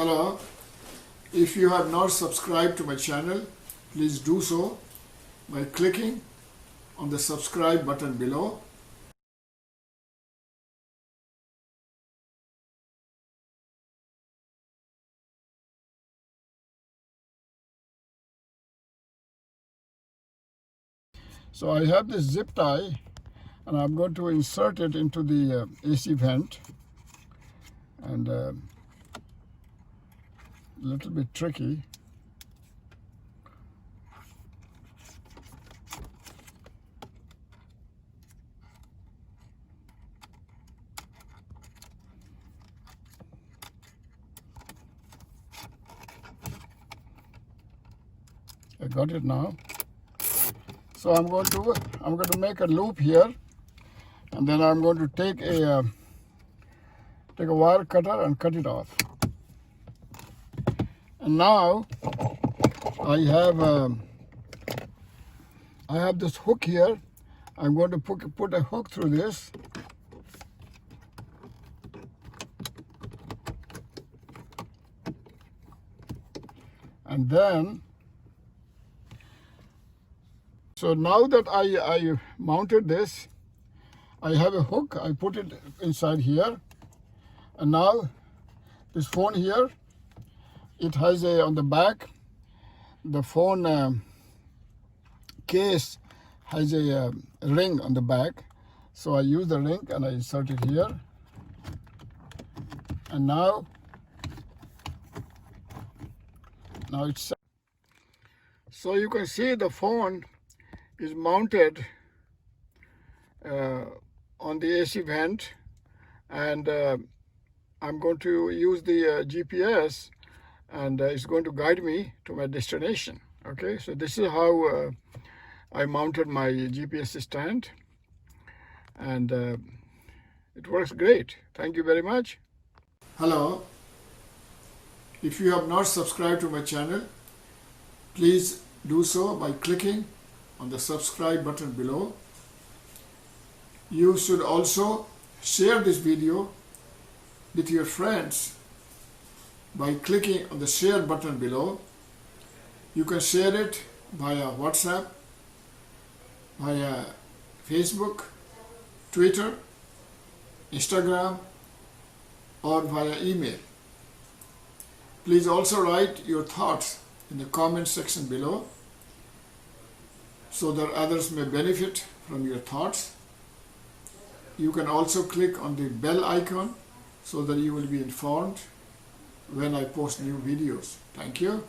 Hello, if you have not subscribed to my channel, please do so by clicking on the subscribe button below. So I have this zip tie and I'm going to insert it into the AC vent, and a little bit tricky. I got it now. So I'm going to make a loop here, and then I'm going to take a wire cutter and cut it off. And now I have this hook here. I'm going to put a hook through this. And then, so now that I mounted this, I have a hook. I put it inside here. And now this phone here, it has on the back, the phone case has a ring on the back. So I use the ring and I insert it here. And now it's set. So you can see the phone is mounted on the AC vent, and I'm going to use the GPS, and it's going to guide me to my destination. Okay, so this is how I mounted my GPS stand, and it works great. Thank you very much. Hello. If you have not subscribed to my channel, please do so by clicking on the subscribe button below. You should also share this video with your friends by clicking on the share button below. You can share it via WhatsApp, via Facebook, Twitter, Instagram, or via email. Please also write your thoughts in the comment section below so that others may benefit from your thoughts. You can also click on the bell icon so that you will be informed when I post new videos. Thank you.